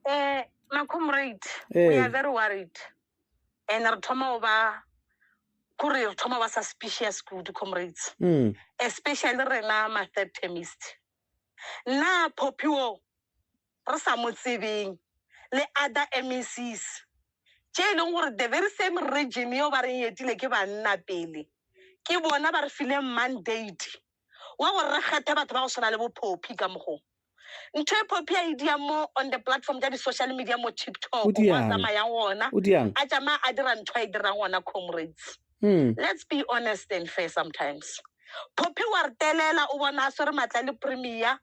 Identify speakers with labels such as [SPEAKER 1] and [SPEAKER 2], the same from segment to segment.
[SPEAKER 1] My comrade, we are very worried. And Rtoma was suspicious good comrades. Especially Rena, my third chemist. Na Phophi Rosa Motsebeng, le other MECs. The very same regime you are in yet ke banna pele. Ke bona ba re file mandate. Wa go rekgetha batho ba go sona le bo Phophi ka mogo. Ntho e Phophi a idia mo on the platform tsa di social media mo TikTok wa tsamaya ona. A tsama a dira ntho e dirang ona comrades. Let's be honest and fair sometimes. Phophi wa re telela o bona sore matla le premier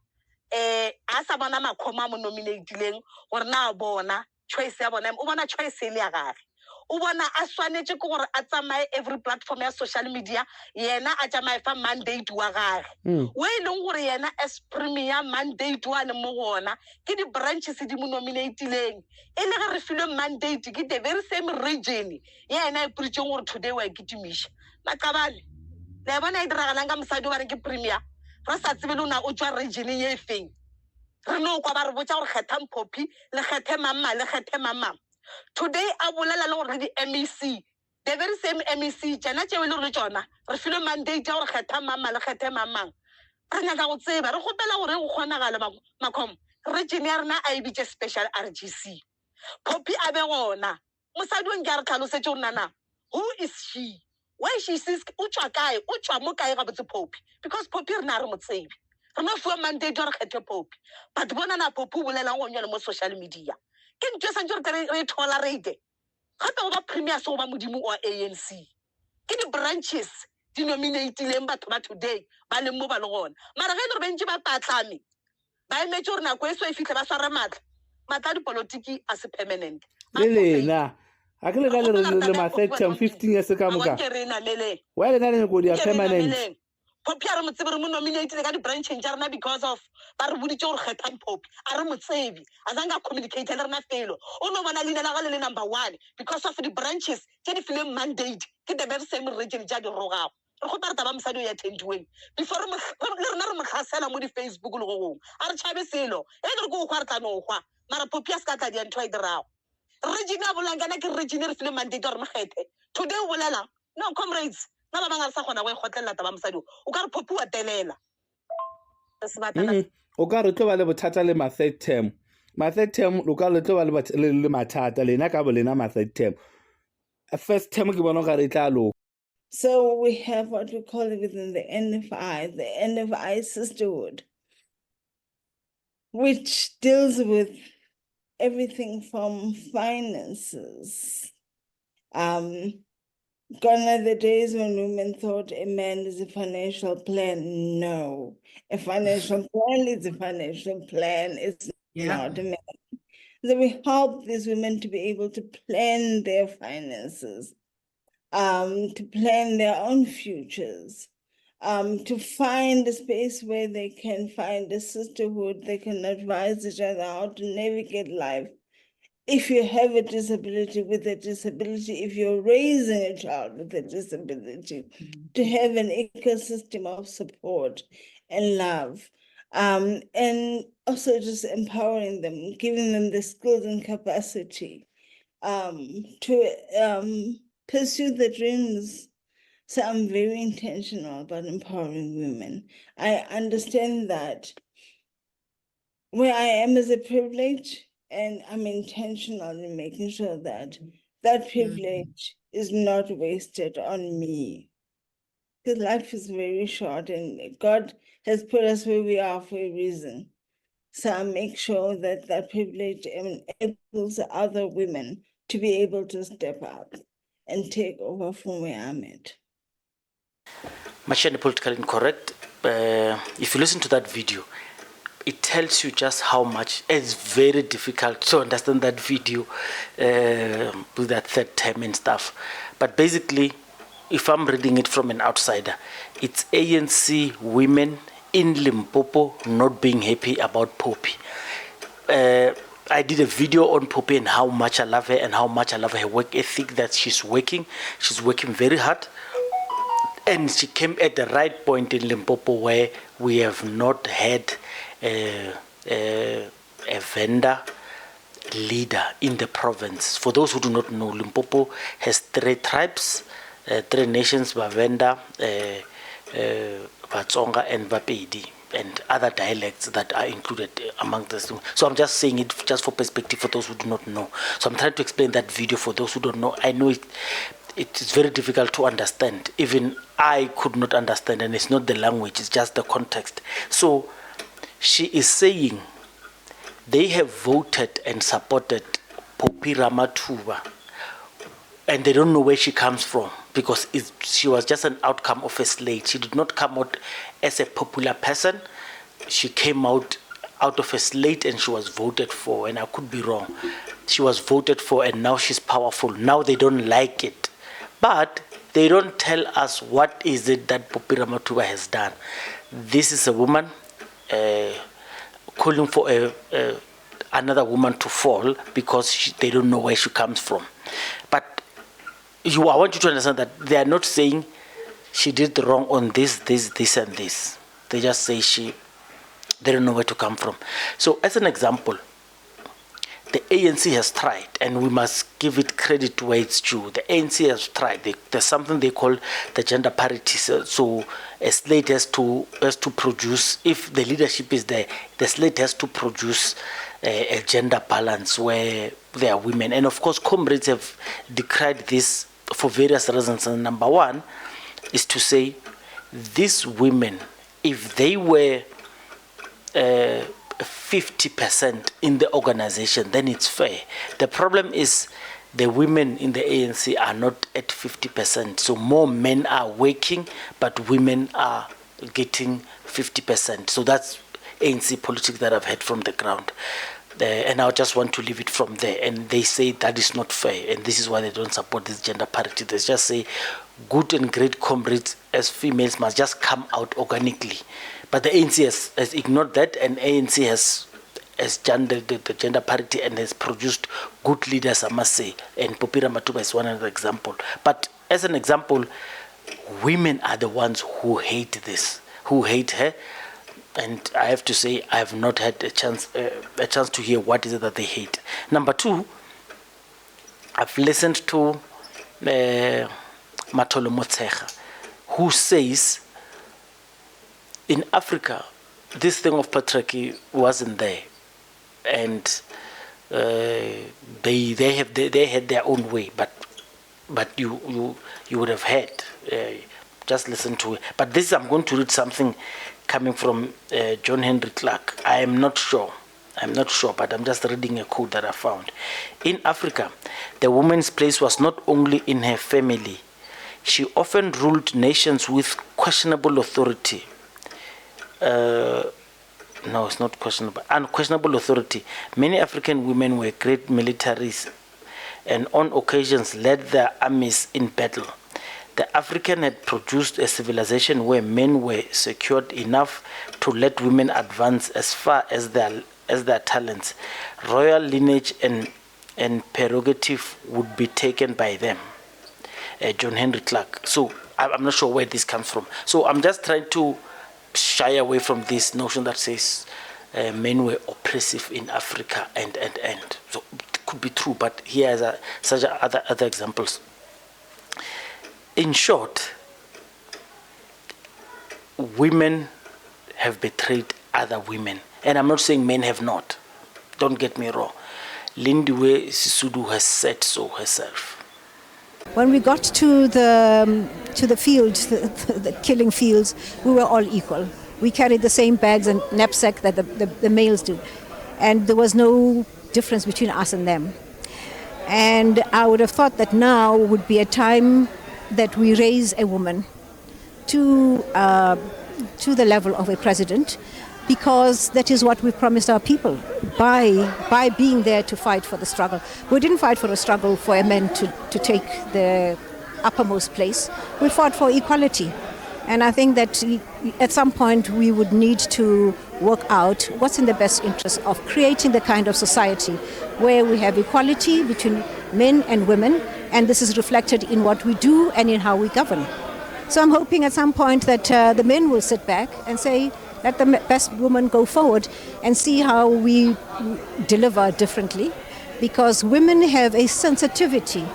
[SPEAKER 1] a sa bona makhoma mo nominatileng gore na bona choice ya bona o bona choice le ya gagwe o bona a swanetse go gore a tsamaye every platform ya social media yena a tsamaye fa mandate wa gagwe we leng gore yena as premier mandate wa le mo gona ke di branches di mo nominatileng e le ga re file mandate ke the very same region yena e preaching gore today wa ikitimisha makabane le bona e diragalang ka mosadi ba re ke premier ra sa tsebe lona o tswa region ye feng re no kwa ba re botsa gore kgetha Phophi le kgethe mamma le kgethe mamma today a bolela le gore di MEC the very same MEC tsena tšeo le re tsona re file mandate ya gore kgetha mamma le kgethe mamma re nyaka go tseba re gopela gore go kgonagala makhom region ya rena a ibitse special RGC Phophi a be gona mosadi o nke re tlhalosetse gore nana who is she why she says utswa kae utswa mo kae ga botse Phophi because Phophi rena re motsebi re no fuwa mandate gore kgethe Phophi but bona na Phophi o bolelang go nyela mo social media ke ntse sa ntse re tolerate gape go ba premier so ba modimo wa ANC ke di branches di nominatileng batho ba today ba le mo ba le gona mara ge le re bentse ba patlame ba emetse gore nako e so e fitlhe ba swara matla di politiki a se permanent
[SPEAKER 2] lena a ke le ka le ma 15 years ka moka wa le na le go dia permanent
[SPEAKER 1] Phophi a re motsebi re mo nominated ka di brancheng tsa rena because of ba re boditse gore kgethang Phophi a re motsebi a zanga communicate le rena felo o no bona leina la ga le number 1 because of the branches tse di fileng mandate ke the very same region tsa di rogago re go tla ba mosadi o ya tendiweng before le rena re mokhasela mo di Facebook le go gong a re tshabe selo e re go go tla no gwa mara Phophi a ska tla di ntwa idirago region ya bolangana ke region re fileng mandate gore mokgethe today o bolela no comrades na ba banga sa gona go ikgotlela taba mosadi o ka re Phophi wa telela
[SPEAKER 2] o ka re tlo ba le bothata le ma third term lo ka le tlo ba le mathata lena ka bo lena ma third term first term ke bona ga re tla lo.
[SPEAKER 3] So we have what we call it within the NFI sisterhood, which deals with everything from finances. Gone are the days when women thought a man is a financial plan. No, a financial plan is a financial plan. It's not a man. So we help these women to be able to plan their finances, to plan their own futures, to find a space where they can find a sisterhood, they can advise each other how to navigate life. If you have a disability, with a disability, if you're raising a child with a disability, to have an ecosystem of support and love, and also just empowering them, giving them the skills and capacity to pursue the dreams. So I'm very intentional about empowering women. I understand that where I am is a privilege, and I'm intentional in making sure that that privilege is not wasted on me. Because life is very short and God has put us where we are for a reason. So I make sure that that privilege enables other women to be able to step up and take over from where I'm at.
[SPEAKER 4] Machine politically incorrect. If you listen to that video, it tells you just how much it's very difficult to understand that video with that third term and stuff. But basically, if I'm reading it from an outsider, it's ANC women in Limpopo not being happy about Phophi. I did a video on Phophi and how much I love her and how much I love her work ethic that she's working. She's working very hard. And she came at the right point in Limpopo where we have not had a vendor leader in the province. For those who do not know, Limpopo has 3 tribes, 3 nations, Bavenda, Vatsonga and Vapedi, and other dialects that are included among this. So I'm just saying it just for perspective for those who do not know. So I'm trying to explain that video for those who don't know. I know it's very difficult to understand. Even I could not understand, and it's not the language, it's just the context. So she is saying they have voted and supported Phophi Ramathuba, and they don't know where she comes from, because she was just an outcome of a slate. She did not come out as a popular person. She came out of a slate, and she was voted for, and I could be wrong. She was voted for, and now she's powerful. Now they don't like it. But they don't tell us what is it that Phophi Ramathuba has done. This is a woman calling for another woman to fall because they don't know where she comes from. But I want you to understand that they are not saying she did wrong on this, and this. They just say they don't know where to come from. So as an example, the ANC has tried, and we must give it credit where it's due. The ANC has tried. There's something they call the gender parity. So a slate has to produce, if the leadership is there, the slate has to produce a gender balance where there are women. And of course, comrades have decried this for various reasons. And number one is to say, these women, if they were 50% in the organization, then it's fair. The problem is the women in the ANC are not at 50%. So more men are working, but women are getting 50%. So that's ANC politics that I've heard from the ground. And I just want to leave it from there. And they say that is not fair, and this is why they don't support this gender parity. They just say good and great comrades as females must just come out organically. But the ANC has ignored that, and ANC has done the gender parity and has produced good leaders, I must say. And Phophi Ramathuba is one other example. But as an example, women are the ones who hate this, who hate her. And I have to say, I have not had a chance to hear what is it that they hate. Number two, I've listened to Matolo Motshekga, who says in Africa, this thing of patriarchy wasn't there, and they had their own way. But you would have heard. Just listen to it. But this, I'm going to read something coming from John Henry Clark. I'm not sure, but I'm just reading a quote that I found. In Africa, the woman's place was not only in her family. She often ruled nations with questionable authority. No, it's not questionable. Unquestionable authority. Many African women were great militaries and on occasions led their armies in battle. The African had produced a civilization where men were secured enough to let women advance as far as their talents. Royal lineage and prerogative would be taken by them. John Henry Clark. So I'm not sure where this comes from. So I'm just trying to shy away from this notion that says men were oppressive in Africa and. So it could be true, but here are such other examples. In short, women have betrayed other women. And I'm not saying men have not. Don't get me wrong. Lindiwe Sisulu has said so herself.
[SPEAKER 5] When we got to the fields, the killing fields, we were all equal. We carried the same bags and knapsack that the males do. And there was no difference between us and them. And I would have thought that now would be a time that we raise a woman to the level of a president, because that is what we promised our people by being there to fight for the struggle. We didn't fight for a struggle for a man to take the uppermost place. We fought for equality. And I think that at some point we would need to work out what's in the best interest of creating the kind of society where we have equality between men and women, and this is reflected in what we do and in how we govern. So I'm hoping at some point that the men will sit back and say, let the best woman go forward and see how we deliver differently. because women have a sensitivity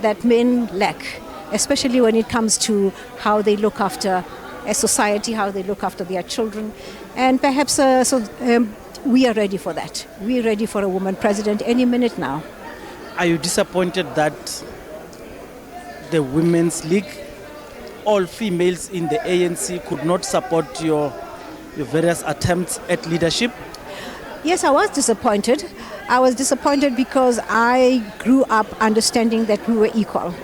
[SPEAKER 5] that men lack, especially when it comes to how they look after a society, how they look after their children. And perhaps we are ready for that. We are ready for a woman president any minute now.
[SPEAKER 4] Are you disappointed that the Women's League, all females in the ANC, could not support your various attempts at leadership?
[SPEAKER 5] Yes, I was disappointed. I was disappointed because I grew up understanding that we were equal.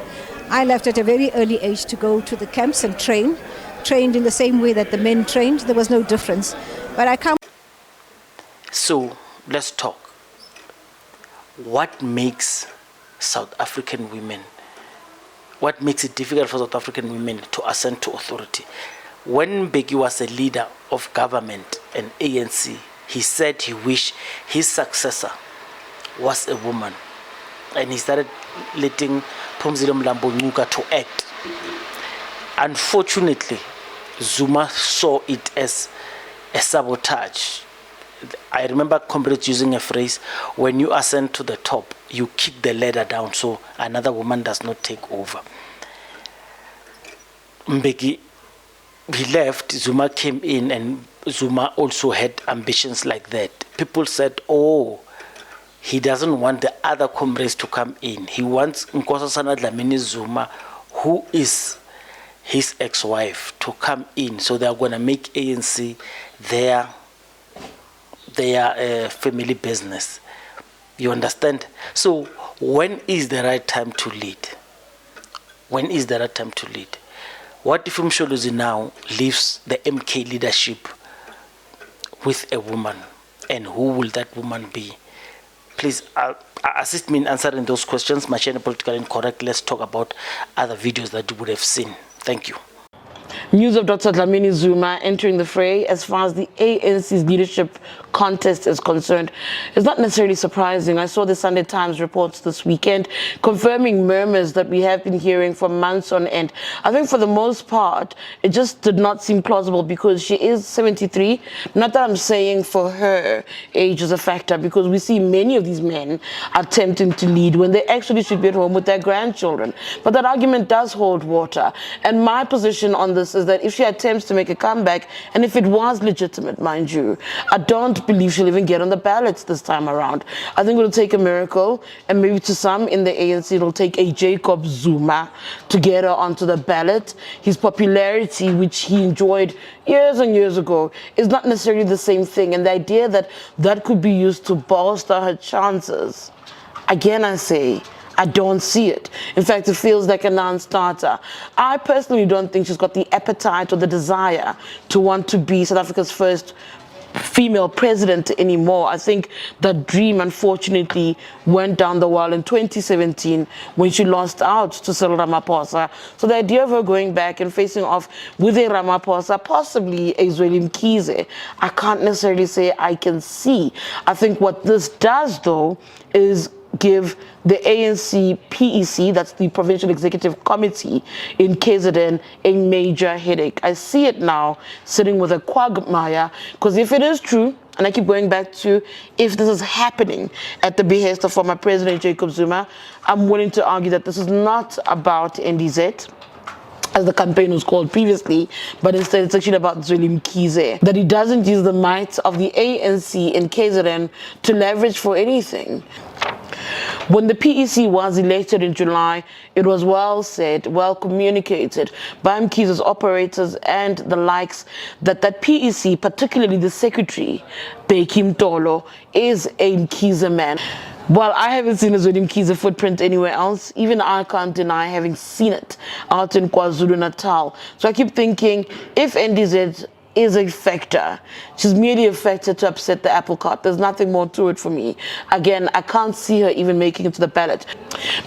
[SPEAKER 5] I left at a very early age to go to the camps and trained in the same way that the men trained. There was no difference. But I come.
[SPEAKER 4] So let's talk. What makes South African women, what makes it difficult for South African women to ascend to authority? When Mbeki was a leader of government and ANC, he said he wished his successor was a woman. And he started letting Phumzile Mlambo-Ngcuka to act. Unfortunately, Zuma saw it as a sabotage. I remember comrades using a phrase, when you ascend to the top, you kick the ladder down so another woman does not take over. Mbeki, he left, Zuma came in, and Zuma also had ambitions like that. People said, oh, he doesn't want the other comrades to come in. He wants Nkosazana Lamini Zuma, who is his ex-wife, to come in. So they are going to make ANC their family business. You understand? So when is the right time to lead? When is the right time to lead? What if Msholozi now leaves the MK leadership with a woman? And who will that woman be? Please assist me in answering those questions. Machine Political Incorrect. Let's talk about other videos that you would have seen. Thank you.
[SPEAKER 6] News of Dr. Lamini Zuma entering the fray as far as the ANC's leadership contest is concerned is not necessarily surprising. I saw the Sunday Times reports this weekend confirming murmurs that we have been hearing for months on end. I think for the most part, it just did not seem plausible because she is 73. Not that I'm saying for her age is a factor, because we see many of these men attempting to lead when they actually should be at home with their grandchildren. But that argument does hold water. And my position on this is that if she attempts to make a comeback, and if it was legitimate, mind you, I don't believe she'll even get on the ballots this time around. I think it'll take a miracle, and maybe to some in the ANC it'll take a Jacob Zuma to get her onto the ballot. His popularity, which he enjoyed years and years ago, is not necessarily the same thing, and the idea that that could be used to bolster her chances, again I say, I don't see it. In fact, it feels like a non-starter. I personally don't think she's got the appetite or the desire to want to be South Africa's first female president anymore. I think that dream, unfortunately, went down the well in 2017 when she lost out to Cyril Ramaphosa. So the idea of her going back and facing off with a Ramaphosa, possibly a Zweli Mkhize, I can't necessarily say I can see. I think what this does, though, is give the ANC PEC, that's the Provincial Executive Committee in KZN, a major headache. I see it now sitting with a quagmire, because if it is true, and I keep going back to if this is happening at the behest of former President Jacob Zuma, I'm willing to argue that this is not about NDZ, as the campaign was called previously, but instead it's actually about Zweli Mkhize, that he doesn't use the might of the ANC in KZN to leverage for anything. When the PEC was elected in July, it was well said, well communicated by Mkhize's operators and the likes that PEC, particularly the secretary, Bheki Mtolo, is a Mkhize man. While I haven't seen a Zweli Mkhize footprint anywhere else, even I can't deny having seen it out in KwaZulu-Natal. So I keep thinking, if NDZ is a factor, she's merely a factor to upset the apple cart. There's nothing more to it for me. Again, I can't see her even making it to the ballot.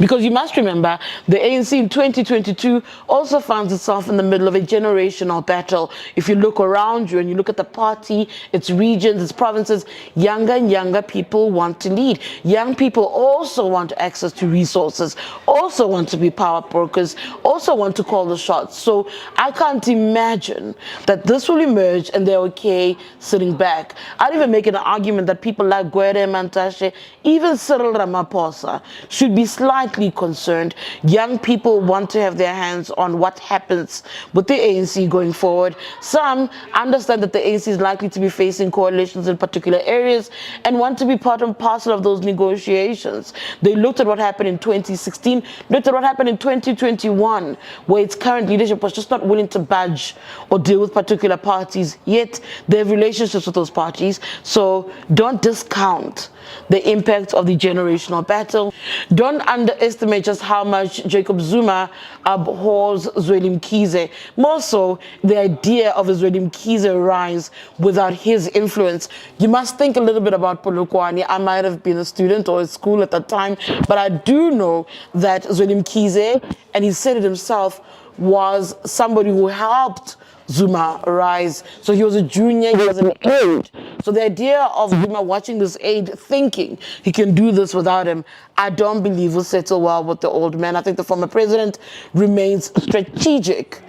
[SPEAKER 6] Because you must remember, the ANC in 2022 also finds itself in the middle of a generational battle. If you look around you and you look at the party, its regions, its provinces, younger and younger people want to lead. Young people also want access to resources, also want to be power brokers, also also want to call the shots. So I can't imagine that this will emerge and they're okay sitting back. I'd even make an argument that people like Gwede Mantashe, even Cyril Ramaphosa, should be slightly concerned. Young people want to have their hands on what happens with the ANC going forward. Some understand that the ANC is likely to be facing coalitions in particular areas and want to be part and parcel of those negotiations. They looked at what happened in 2016, looked at what happened in 2021, where its current leadership was just not willing to budge or deal with particular parties, yet they have relationships with those parties. So don't discount the impact of the generational battle. Don't underestimate just how much Jacob Zuma abhors Zweli Mkhize. More so, the idea of a Zweli Mkhize rise without his influence. You must think a little bit about Polokwane. I might have been a student or at school at that time, but I do know that Zweli Mkhize, and he said it himself, was somebody who helped Zuma rise. So he was a junior, he was an aide. So the idea of Zuma watching this aide thinking he can do this without him, I don't believe will settle well with the old man. I think the former president remains strategic,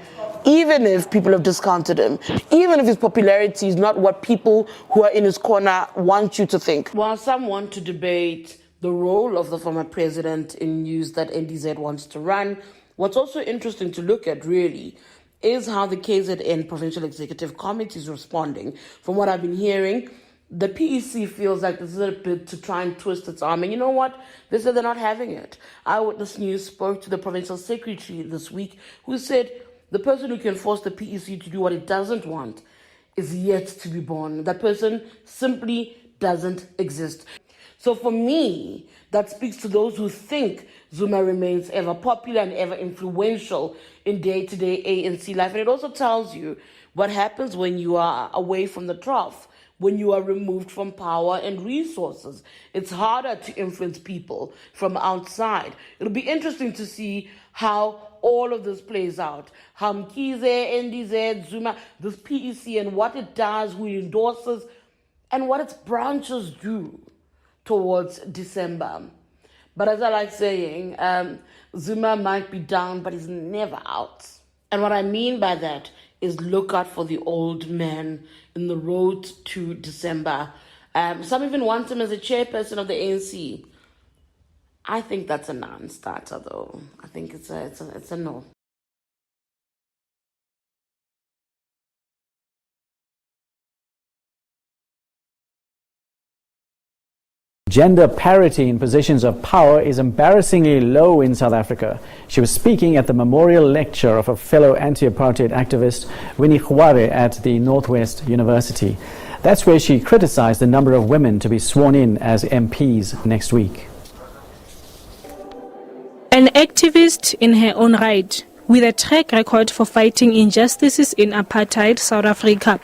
[SPEAKER 6] even if people have discounted him, even if his popularity is not what people who are in his corner want you to think. While some want to debate the role of the former president in news that NDZ wants to run, what's also interesting to look at really is how the KZN Provincial Executive Committee is responding. From what I've been hearing, the PEC feels like this is a bit to try and twist its arm. And you know what? They said they're not having it. Eyewitness News spoke to the provincial secretary this week who said the person who can force the PEC to do what it doesn't want is yet to be born. That person simply doesn't exist. So for me, that speaks to those who think Zuma remains ever popular and ever influential in day-to-day ANC life. And it also tells you what happens when you are away from the trough, when you are removed from power and resources. It's harder to influence people from outside. It'll be interesting to see how all of this plays out. How Mkhize, NDZ, Zuma, this PEC, and what it does, who it endorses, and what its branches do towards December. But as I like saying, Zuma might be down, but he's never out. And what I mean by that is look out for the old man in the road to December. Some even want him as a chairperson of the ANC. I think that's a non-starter, though. I think it's a no.
[SPEAKER 7] Gender parity in positions of power is embarrassingly low in South Africa. She was speaking at the memorial lecture of a fellow anti-apartheid activist, Winnie Khware, at the Northwest University. That's where she criticized the number of women to be sworn in as MPs next week.
[SPEAKER 8] An activist in her own right, with a track record for fighting injustices in apartheid South Africa.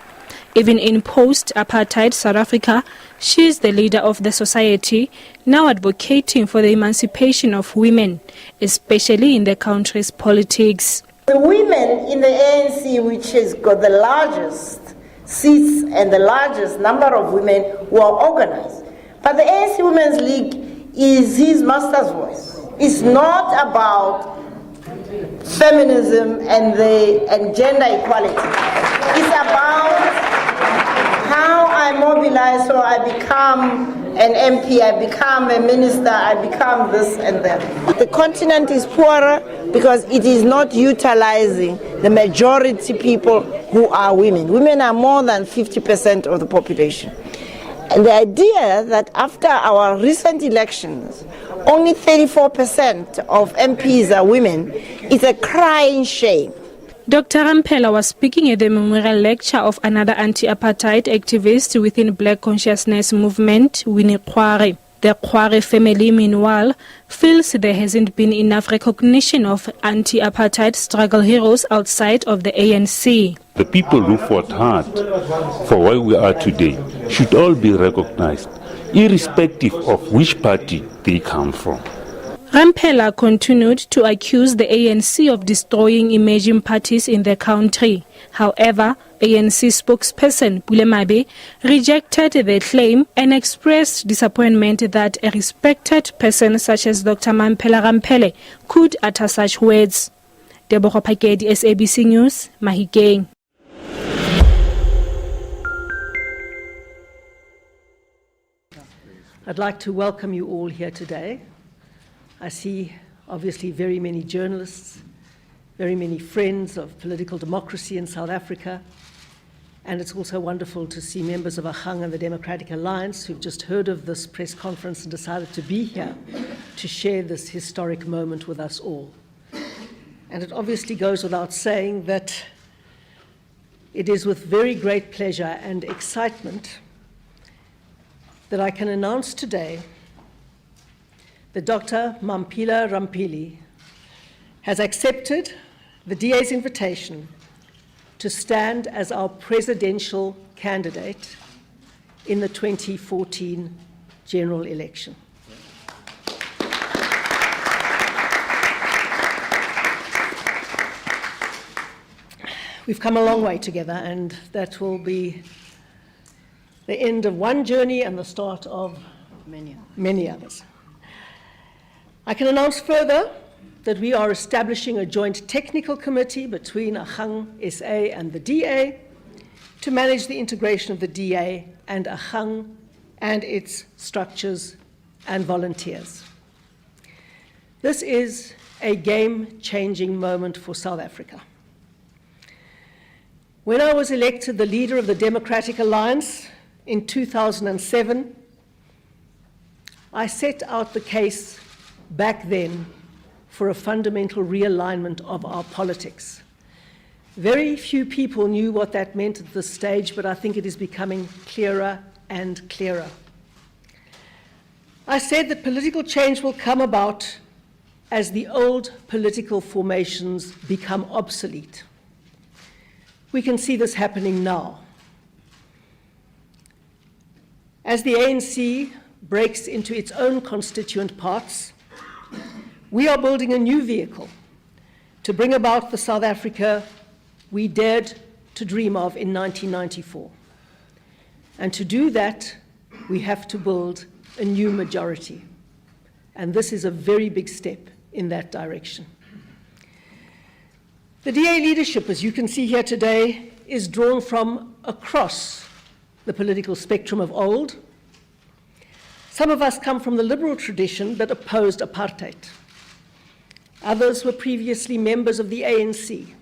[SPEAKER 8] Even in post-apartheid South Africa, she is the leader of the society, now advocating for the emancipation of women, especially in the country's politics.
[SPEAKER 9] The women in the ANC, which has got the largest seats and the largest number of women who are organized. But the ANC Women's League is his master's voice. It's not about feminism and gender equality. It's about how I mobilize so I become an MP, I become a minister, I become this and that. The continent is poorer because it is not utilizing the majority people who are women. Women are more than 50% of the population. And the idea that after our recent elections, only 34% of MPs are women is a crying shame.
[SPEAKER 8] Dr. Ramphele was speaking at the memorial lecture of another anti-apartheid activist within Black Consciousness Movement, Winnie Khware. The Khware family, meanwhile, feels there hasn't been enough recognition of anti-apartheid struggle heroes outside of the ANC.
[SPEAKER 10] The people who fought hard for where we are today should all be recognized, irrespective of which party they come from.
[SPEAKER 8] Ramphele continued to accuse the ANC of destroying emerging parties in the country. However, ANC spokesperson Pule Mabe rejected the claim and expressed disappointment that a respected person such as Dr. Ramphele could utter such words. Tebogo Phakedi, SABC News, Mahikeng.
[SPEAKER 11] I'd like to welcome you all here today. I see obviously very many journalists, very many friends of political democracy in South Africa, and it's also wonderful to see members of Ahang and the Democratic Alliance who've just heard of this press conference and decided to be here to share this historic moment with us all. And it obviously goes without saying that it is with very great pleasure and excitement that I can announce today that Dr. Mampila Rampili has accepted the DA's invitation to stand as our presidential candidate in the 2014 general election. We've come a long way together, and that will be the end of one journey and the start of many others. I can announce further that we are establishing a joint technical committee between Ahang SA and the DA to manage the integration of the DA and Ahang and its structures and volunteers. This is a game-changing moment for South Africa. When I was elected the leader of the Democratic Alliance in 2007, I set out the case back then for a fundamental realignment of our politics. Very few people knew what that meant at this stage, but I think it is becoming clearer and clearer. I said that political change will come about as the old political formations become obsolete. We can see this happening now. As the ANC breaks into its own constituent parts, we are building a new vehicle to bring about the South Africa we dared to dream of in 1994. And to do that, we have to build a new majority. And this is a very big step in that direction. The DA leadership, as you can see here today, is drawn from across the political spectrum of old. Some of us come from the liberal tradition that opposed apartheid. Others were previously members of the ANC.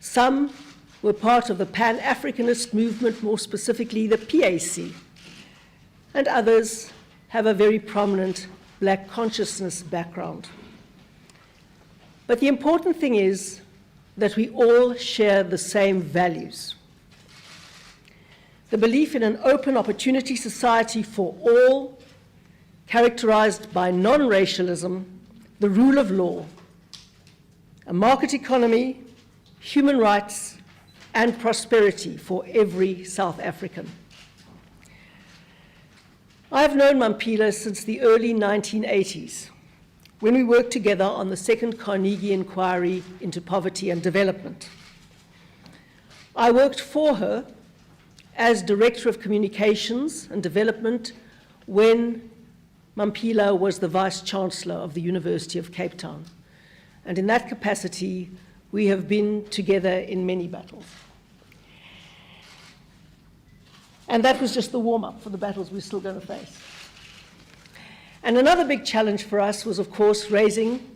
[SPEAKER 11] Some were part of the Pan-Africanist movement, more specifically the PAC. And others have a very prominent black consciousness background. But the important thing is that we all share the same values. The belief in an open opportunity society for all, characterized by non-racialism, the rule of law, a market economy, human rights, and prosperity for every South African. I've known Mampila since the early 1980s, when we worked together on the second Carnegie inquiry into poverty and development. I worked for her as Director of Communications and Development when Mampila was the Vice-Chancellor of the University of Cape Town. And in that capacity, we have been together in many battles. And that was just the warm-up for the battles we're still going to face. And another big challenge for us was, of course, raising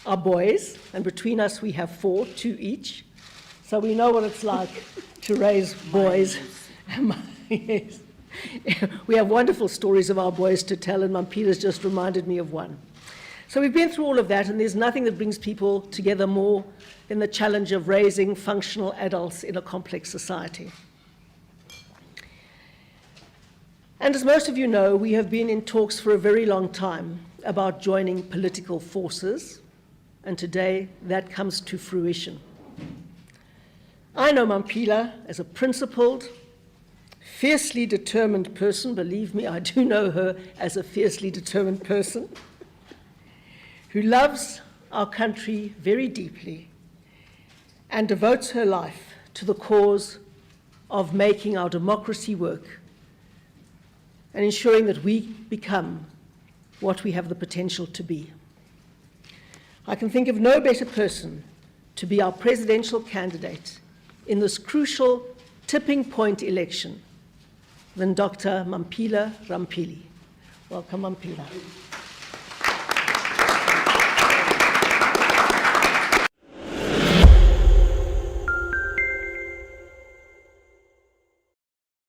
[SPEAKER 11] our boys. And between us, we have 4, 2 each. So we know what it's like to raise boys. Yes. We have wonderful stories of our boys to tell, and Mampila's just reminded me of one. So we've been through all of that, and there's nothing that brings people together more than the challenge of raising functional adults in a complex society. And as most of you know, we have been in talks for a very long time about joining political forces, and today that comes to fruition. I know Mampila as a principled, fiercely determined person. Believe me, I do know her as a fiercely determined person who loves our country very deeply and devotes her life to the cause of making our democracy work and ensuring that we become what we have the potential to be. I can think of no better person to be our presidential candidate in this crucial tipping point election than Dr. Mampila Rampili. Welcome, Mampila.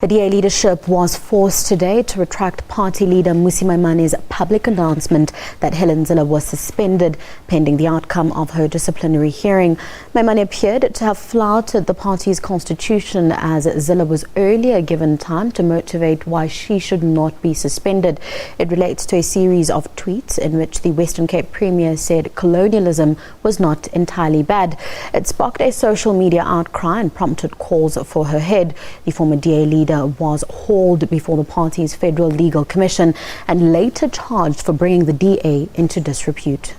[SPEAKER 12] The DA leadership was forced today to retract party leader Mmusi Maimane's public announcement that Helen Zille was suspended pending the outcome of her disciplinary hearing. Maimane appeared to have flouted the party's constitution as Zille was earlier given time to motivate why she should not be suspended. It relates to a series of tweets in which the Western Cape Premier said colonialism was not entirely bad. It sparked a social media outcry and prompted calls for her head. The former DA leader was hauled before the party's Federal Legal Commission and later charged for bringing the DA into disrepute.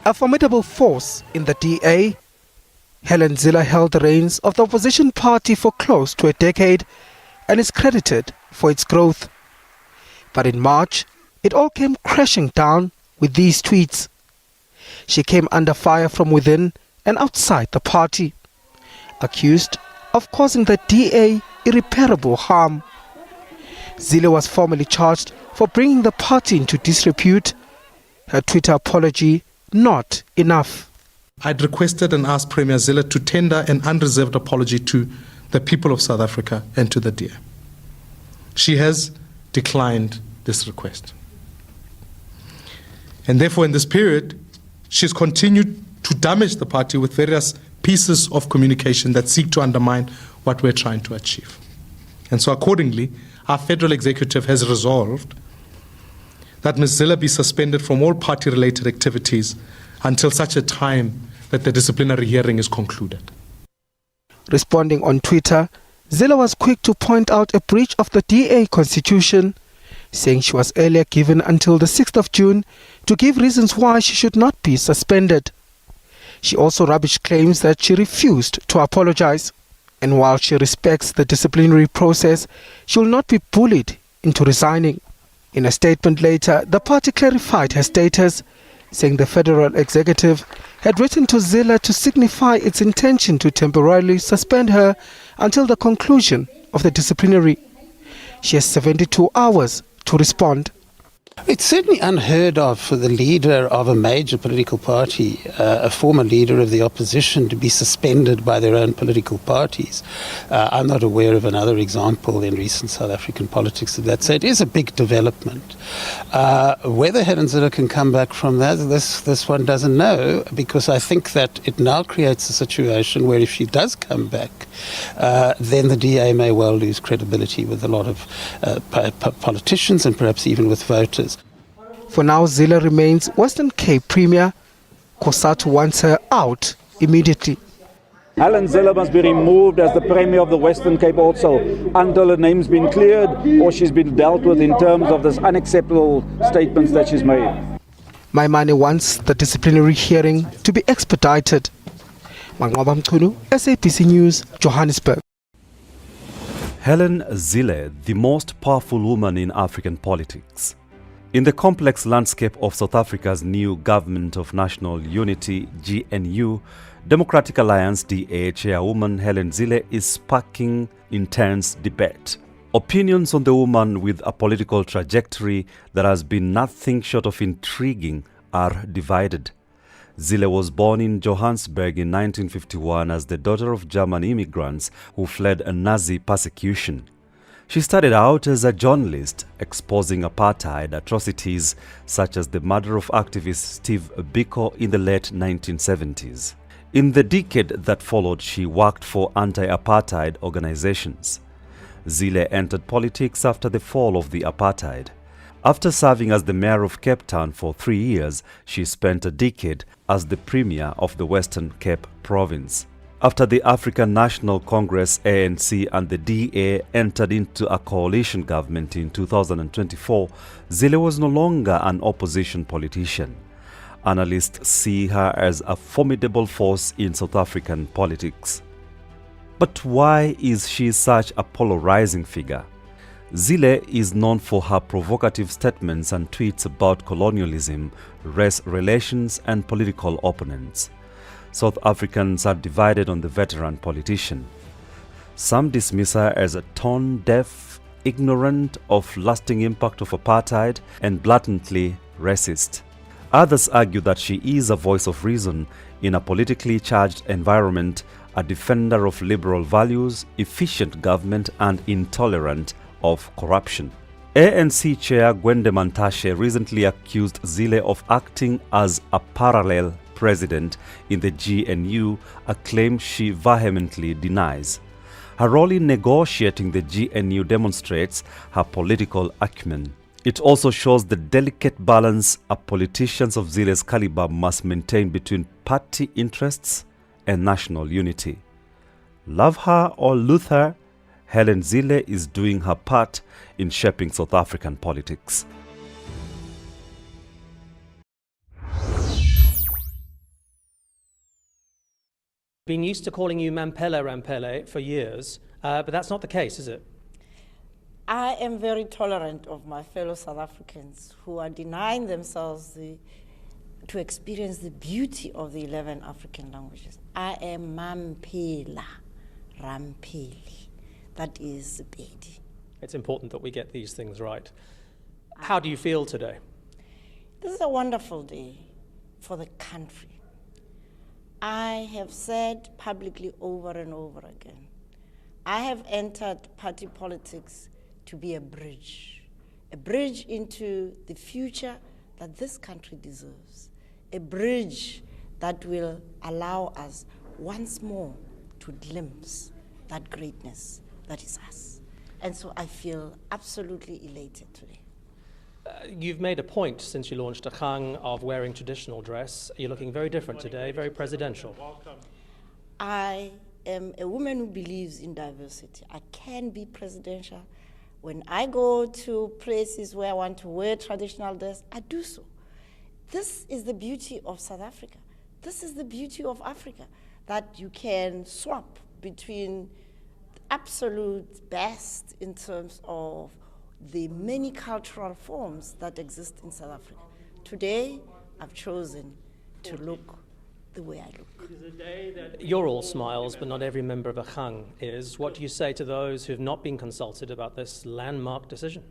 [SPEAKER 13] A formidable force in the DA, Helen Zille held the reins of the opposition party for close to a decade and is credited for its growth. But in March, it all came crashing down with these tweets. She came under fire from within and outside the party, accused of causing the DA irreparable harm. Zille was formally charged for bringing the party into disrepute. Her Twitter apology not enough.
[SPEAKER 14] I'd requested and asked Premier Zille to tender an unreserved apology to the people of South Africa and to the DA. She has declined this request. And therefore, in this period, she's continued to damage the party with various pieces of communication that seek to undermine what we're trying to achieve. And so accordingly, our federal executive has resolved that Ms. Zille be suspended from all party-related activities until such a time that the disciplinary hearing is concluded.
[SPEAKER 13] Responding on Twitter, Zille was quick to point out a breach of the DA constitution, saying she was earlier given until the 6th of June to give reasons why she should not be suspended. She also rubbished claims that she refused to apologize. And while she respects the disciplinary process, she will not be bullied into resigning. In a statement later, the party clarified her status, saying the federal executive had written to Zille to signify its intention to temporarily suspend her until the conclusion of the disciplinary. She has 72 hours to respond.
[SPEAKER 15] It's certainly unheard of for the leader of a major political party, a former leader of the opposition, to be suspended by their own political parties. I'm not aware of another example in recent South African politics of that. So it is a big development. Whether Helen Zille can come back from that, this one doesn't know, because I think that it now creates a situation where if she does come back, then the DA may well lose credibility with a lot of politicians and perhaps even with voters.
[SPEAKER 13] For now, Zille remains Western Cape Premier. COSATU wants her out immediately.
[SPEAKER 16] Helen Zille must be removed as the Premier of the Western Cape also until her name's been cleared or she's been dealt with in terms of this unacceptable statements that she's made.
[SPEAKER 13] Maimane wants the disciplinary hearing to be expedited. Manqoba Mchunu, SABC News, Johannesburg.
[SPEAKER 17] Helen Zille, the most powerful woman in African politics. In the complex landscape of South Africa's new Government of National Unity, GNU, Democratic Alliance DA chairwoman Helen Zille is sparking intense debate. Opinions on the woman with a political trajectory that has been nothing short of intriguing are divided. Zille was born in Johannesburg in 1951 as the daughter of German immigrants who fled a Nazi persecution. She started out as a journalist, exposing apartheid atrocities such as the murder of activist Steve Biko in the late 1970s. In the decade that followed, she worked for anti-apartheid organizations. Zille entered politics after the fall of the apartheid. After serving as the mayor of Cape Town for 3 years, she spent a decade as the premier of the Western Cape province. After the African National Congress, ANC, and the DA entered into a coalition government in 2024, Zille was no longer an opposition politician. Analysts see her as a formidable force in South African politics. But why is she such a polarizing figure? Zille is known for her provocative statements and tweets about colonialism, race relations and political opponents. South Africans are divided on the veteran politician. Some dismiss her as a tone-deaf, ignorant of lasting impact of apartheid and blatantly racist. Others argue that she is a voice of reason in a politically charged environment, a defender of liberal values, efficient government and intolerant of corruption. ANC Chair Gwende Mantashe recently accused Zille of acting as a parallel president in the GNU, a claim she vehemently denies. Her role in negotiating the GNU demonstrates her political acumen. It also shows the delicate balance a politicians of Zille's caliber must maintain between party interests and national unity. Love her or loathe her, Helen Zille is doing her part in shaping South African politics.
[SPEAKER 18] Been used to calling you Rampele for years, but that's not the case, is it?
[SPEAKER 9] I am very tolerant of my fellow South Africans who are denying themselves to experience the beauty of the 11 African languages. I am Mampela Rampeli. That is Pedi.
[SPEAKER 18] It's important that we get these things right. How do you feel today?
[SPEAKER 9] This is a wonderful day for the country. I have said publicly over and over again, I have entered party politics to be a bridge into the future that this country deserves, a bridge that will allow us once more to glimpse that greatness that is us. And so I feel absolutely elated today.
[SPEAKER 18] You've made a point since you launched a Gang of wearing traditional dress. You're looking very different today, very presidential.
[SPEAKER 9] I am a woman who believes in diversity. I can be presidential. When I go to places where I want to wear traditional dress, I do so. This is the beauty of South Africa. This is the beauty of Africa, that you can swap between absolute best in terms of the many cultural forms that exist in South Africa. Today, I've chosen to look the way I look.
[SPEAKER 18] You're all smiles, but not every member of a Gang is. What do you say to those who have not been consulted about this landmark decision?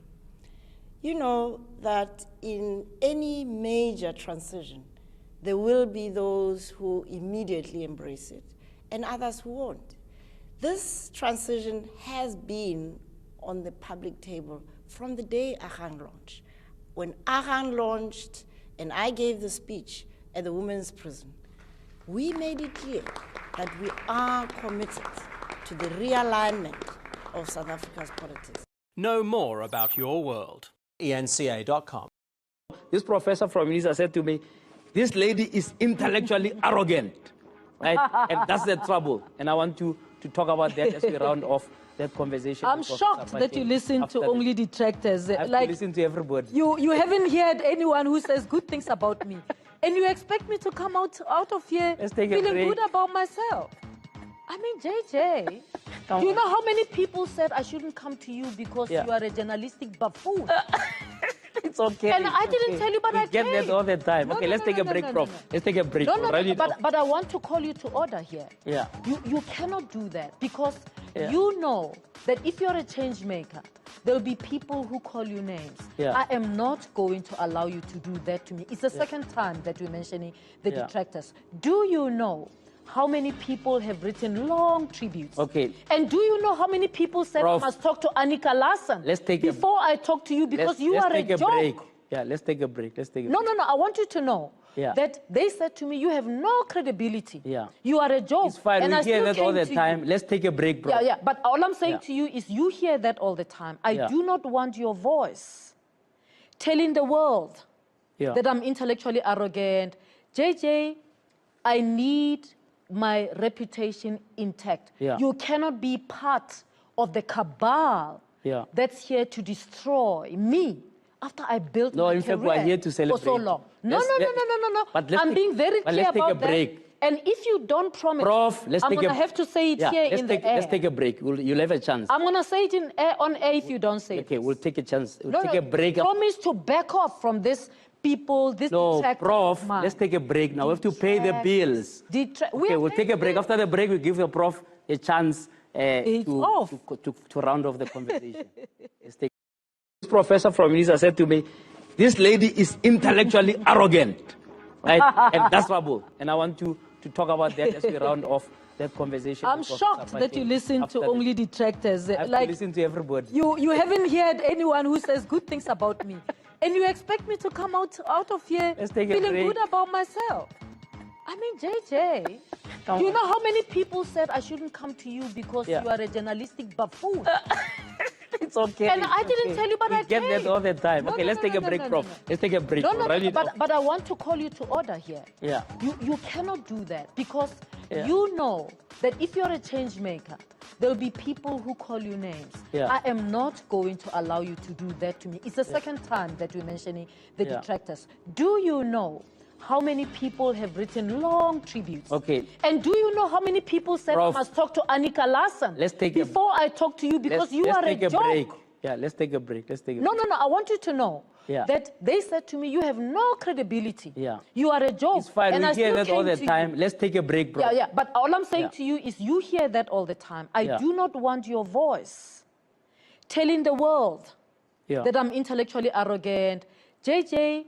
[SPEAKER 9] You know that in any major transition, there will be those who immediately embrace it and others who won't. This transition has been on the public table from the day Gang launched. When Gang launched and I gave the speech at the women's prison, we made it clear that we are committed to the realignment of South Africa's politics.
[SPEAKER 19] Know more about your world. ENCA.com.
[SPEAKER 20] This professor from UNISA said to me, this lady is intellectually arrogant, right? And that's the trouble. And I want to talk about that as we round off that conversation.
[SPEAKER 21] I'm shocked that you listen to only detractors.
[SPEAKER 20] I have to listen to everybody.
[SPEAKER 21] You haven't heard anyone who says good things about me. And you expect me to come out of here feeling good about myself. I mean, JJ, do you know how many people said I shouldn't come to you because you are a journalistic buffoon?
[SPEAKER 20] It's okay.
[SPEAKER 21] And I didn't tell you, but I
[SPEAKER 20] get that all the time. Okay, let's take a break, Prof. Let's take a break.
[SPEAKER 21] But I want to call you to order here.
[SPEAKER 20] Yeah.
[SPEAKER 21] You cannot do that because you know that if you're a change maker, there'll be people who call you names.
[SPEAKER 20] Yeah.
[SPEAKER 21] I am not going to allow you to do that to me. It's the second time that you're mentioning the detractors. Do you know how many people have written long tributes?
[SPEAKER 20] Okay.
[SPEAKER 21] And do you know how many people said I must talk to Annika Larsen before I talk to you because you are a joke?
[SPEAKER 20] Break. Yeah, let's take a break.
[SPEAKER 21] No, I want you to know that they said to me, you have no credibility.
[SPEAKER 20] Yeah.
[SPEAKER 21] You are a joke.
[SPEAKER 20] It's fine.
[SPEAKER 21] And
[SPEAKER 20] we hear that all the time. Let's take a break, bro.
[SPEAKER 21] Yeah. But all I'm saying to you is you hear that all the time. I do not want your voice telling the world that I'm intellectually arrogant. JJ, I need my reputation intact. You cannot be part of the cabal that's here to destroy me after I built my career
[SPEAKER 20] we're here to celebrate
[SPEAKER 21] for so long. No.
[SPEAKER 20] But
[SPEAKER 21] I'm being very clear about that. And if you don't promise,
[SPEAKER 20] Prof,
[SPEAKER 21] I'm going to have to say it here in the air.
[SPEAKER 20] Let's take a break. You'll have a chance.
[SPEAKER 21] I'm going to say it on air if you don't say it.
[SPEAKER 20] Okay, we'll take a chance. We'll take a break.
[SPEAKER 21] Promise to back off from this people, this detractor.
[SPEAKER 20] Prof, let's take a break now. We have to pay the bills. Okay, we'll take a break. After the break, we'll give the Prof a chance to round off the conversation. Let's take. This professor from UNISA said to me, this lady is intellectually arrogant, right? And that's trouble. And I want to talk about that as we round off that conversation.
[SPEAKER 21] I'm shocked that you listen to only detractors.
[SPEAKER 20] I have to listen to everybody.
[SPEAKER 21] You haven't heard anyone who says good things about me. And you expect me to come out of here feeling good about myself. I mean, JJ, do you know how many people said I shouldn't come to you because you are a journalistic buffoon?
[SPEAKER 20] It's okay.
[SPEAKER 21] And I didn't tell you, but I
[SPEAKER 20] get that all the time. Okay, let's take a break, Prof. Let's take a break.
[SPEAKER 21] But I want to call you to order here.
[SPEAKER 20] Yeah.
[SPEAKER 21] You cannot do that because you know that if you're a change maker, there will be people who call you names.
[SPEAKER 20] Yeah.
[SPEAKER 21] I am not going to allow you to do that to me. It's the second time that we're mentioning the detractors. Do you know how many people have written long tributes?
[SPEAKER 20] Okay.
[SPEAKER 21] And do you know how many people said I must talk to Annika Larsen before I talk to you because you are a joke?
[SPEAKER 20] Break. Yeah, let's take a break. Let's take a break.
[SPEAKER 21] No. I want you to know that they said to me, you have no credibility.
[SPEAKER 20] Yeah.
[SPEAKER 21] You are a joke.
[SPEAKER 20] It's fine.
[SPEAKER 21] And
[SPEAKER 20] we
[SPEAKER 21] I
[SPEAKER 20] hear that all the time.
[SPEAKER 21] You.
[SPEAKER 20] Let's take a break, bro.
[SPEAKER 21] Yeah. But all I'm saying to you is you hear that all the time. I do not want your voice telling the world that I'm intellectually arrogant. JJ,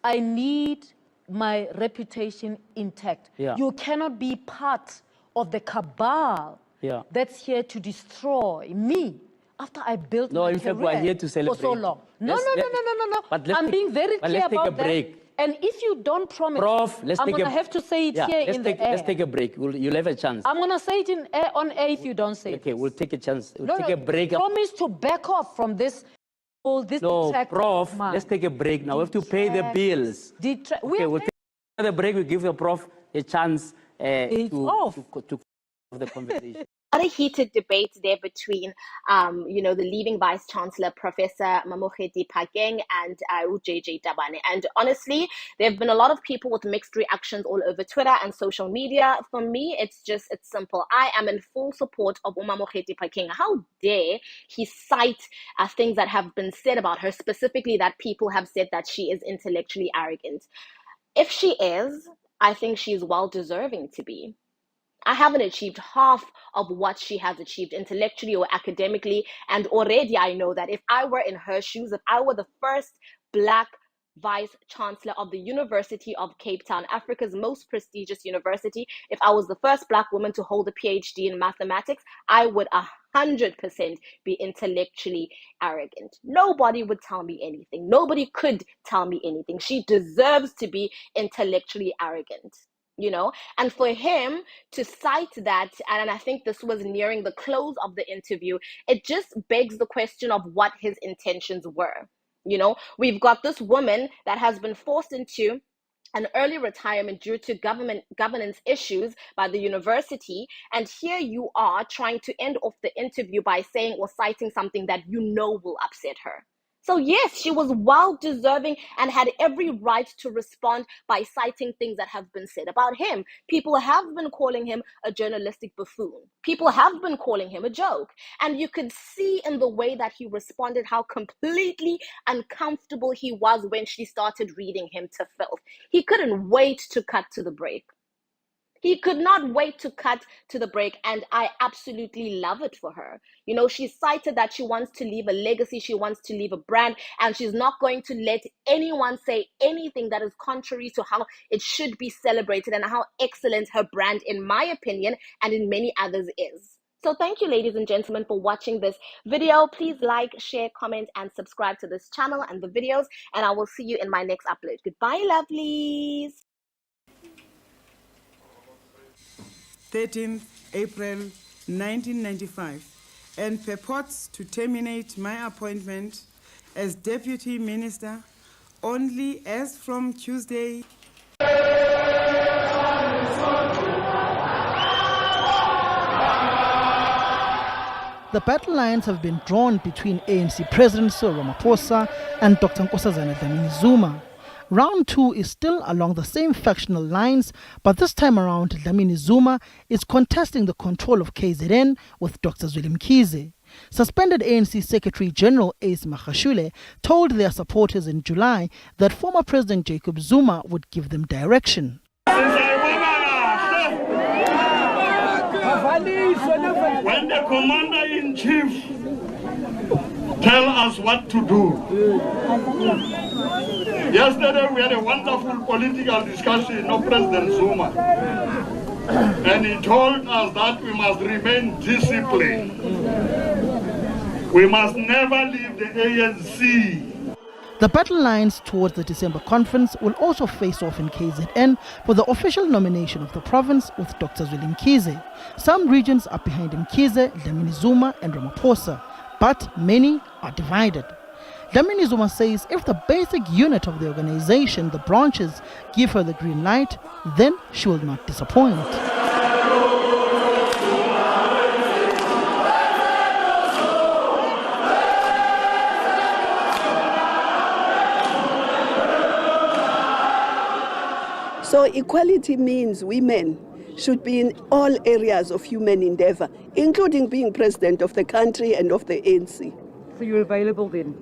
[SPEAKER 21] I need my reputation intact. You cannot be part of the cabal that's here to destroy me after I built my
[SPEAKER 20] in fact, we're here to celebrate.
[SPEAKER 21] For so long. No. I'm being very clear
[SPEAKER 20] let's take
[SPEAKER 21] about
[SPEAKER 20] a break.
[SPEAKER 21] that. And if you don't promise,
[SPEAKER 20] Prof,
[SPEAKER 21] I'm going to have to say it here in the air.
[SPEAKER 20] Let's take a break. You'll have a chance.
[SPEAKER 21] I'm going to say it on air if you don't say it.
[SPEAKER 20] Okay, we'll take a chance. We'll take a break.
[SPEAKER 21] Promise to back off from this.
[SPEAKER 20] Prof, let's take a break now. We have to pay the bills. Okay, we'll take the break. We'll give the Prof a chance to the conversation.
[SPEAKER 1] A heated debate there between, the leaving Vice Chancellor, Professor Mmusi Maimane, and JJ Tabane. And honestly, there have been a lot of people with mixed reactions all over Twitter and social media. For me, it's simple. I am in full support of Mmusi Maimane. How dare he cite things that have been said about her, specifically that people have said that she is intellectually arrogant. If she is, I think she's well deserving to be. I haven't achieved half of what she has achieved intellectually or academically. And already I know that if I were in her shoes, if I were the first Black Vice Chancellor of the University of Cape Town, Africa's most prestigious university, if I was the first Black woman to hold a PhD in mathematics, I would 100% be intellectually arrogant. Nobody would tell me anything. Nobody could tell me anything. She deserves to be intellectually arrogant. And for him to cite that, and I think this was nearing the close of the interview, it just begs the question of what his intentions were. We've got this woman that has been forced into an early retirement due to governance issues by the university. And here you are trying to end off the interview by saying or citing something that will upset her. So yes, she was well deserving and had every right to respond by citing things that have been said about him. People have been calling him a journalistic buffoon. People have been calling him a joke. And you could see in the way that he responded how completely uncomfortable he was when she started reading him to filth. He couldn't wait to cut to the break. He could not wait to cut to the break, and I absolutely love it for her. She cited that she wants to leave a legacy, she wants to leave a brand, and she's not going to let anyone say anything that is contrary to how it should be celebrated and how excellent her brand, in my opinion, and in many others, is. So thank you, ladies and gentlemen, for watching this video. Please like, share, comment, and subscribe to this channel and the videos, and I will see you in my next upload. Goodbye, lovelies.
[SPEAKER 22] 13th April 1995 and purports to terminate my appointment as Deputy Minister only as from Tuesday.
[SPEAKER 23] The battle lines have been drawn between ANC President Cyril Ramaphosa and Dr. Lamini Zuma. Round 2 is still along the same factional lines, but this time around, Lamini Zuma is contesting the control of KZN with Dr. Zweli Mkhize. Suspended ANC Secretary General Ace Magashule told their supporters in July that former President Jacob Zuma would give them direction.
[SPEAKER 2] When the commander-in-chief tell us what to do. Yesterday we had a wonderful political discussion of President Zuma. And he told us that we must remain disciplined. We must never leave the ANC.
[SPEAKER 23] The battle lines towards the December conference will also face off in KZN for the official nomination of the province with Dr. Zweli Mkhize. Some regions are behind Mkhize, Lamini Zuma and Ramaphosa, but many are divided. Lamini Zuma says if the basic unit of the organization, the branches, give her the green light, then she will not disappoint.
[SPEAKER 3] So equality means women should be in all areas of human endeavor, including being president of the country and of the ANC.
[SPEAKER 5] So you're available then?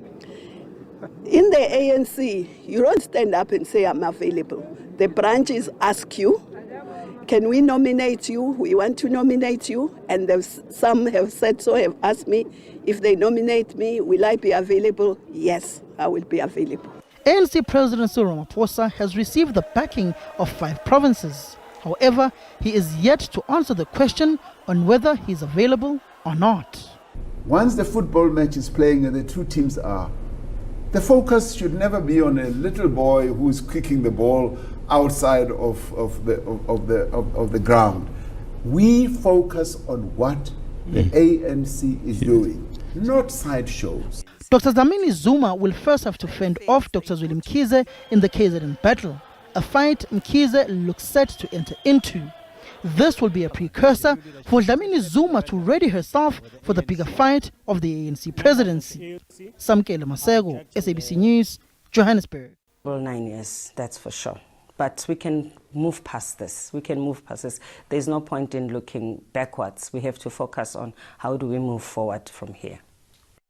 [SPEAKER 3] In the ANC, you don't stand up and say, I'm available. The branches ask you, can we nominate you? We want to nominate you. And some have said so, have asked me, if they nominate me, will I be available? Yes, I will be available.
[SPEAKER 23] ANC President Cyril Ramaphosa has received the backing of 5 provinces. However, he is yet to answer the question on whether he is available or not.
[SPEAKER 24] Once the football match is playing and the two teams are, the focus should never be on a little boy who's kicking the ball outside of the ground. We focus on what the ANC is doing, not sideshows.
[SPEAKER 23] Dr. Lamini Zuma will first have to fend off Dr. Zweli Mkhize in the KZN battle, a fight Mkhize looks set to enter into. This will be a precursor for Lamini Zuma to ready herself for the bigger fight of the ANC presidency. Samkele Masego, SABC News, Johannesburg.
[SPEAKER 25] Well, 9 years, that's for sure. But we can move past this. There's no point in looking backwards. We have to focus on how do we move forward from here.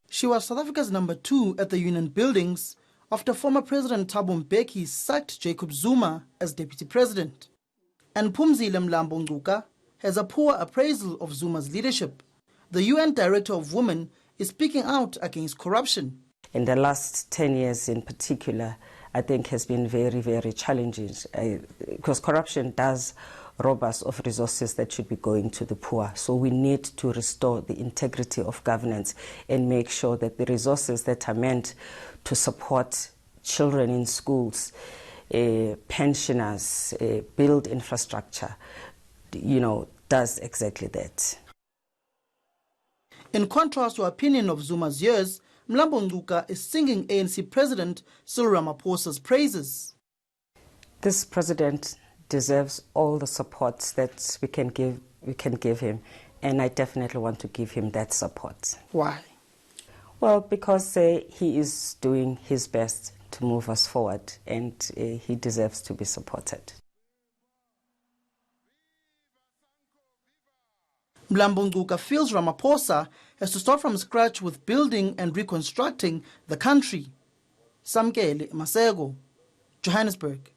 [SPEAKER 23] She was South Africa's number 2 at the Union buildings after former President Thabo Mbeki sacked Jacob Zuma as deputy president. And Phumzile Mlambo-Ngcuka has a poor appraisal of Zuma's leadership. The UN Director of Women is speaking out against corruption.
[SPEAKER 25] In the last 10 years in particular, I think has been very, very challenging because corruption does rob us of resources that should be going to the poor. So we need to restore the integrity of governance and make sure that the resources that are meant to support children in schools, pensioners, build infrastructure, does exactly that.
[SPEAKER 23] In contrast to opinion of Zuma's years, Mlambo-Ngcuka is singing ANC President Cyril Ramaphosa's praises.
[SPEAKER 25] This president deserves all the support that we can give him, and I definitely want to give him that support.
[SPEAKER 23] Why?
[SPEAKER 25] Well, because he is doing his best to move us forward, and he deserves to be supported.
[SPEAKER 23] Mlambo-Ngcuka feels Ramaphosa has to start from scratch with building and reconstructing the country. Samkele Masego, Johannesburg.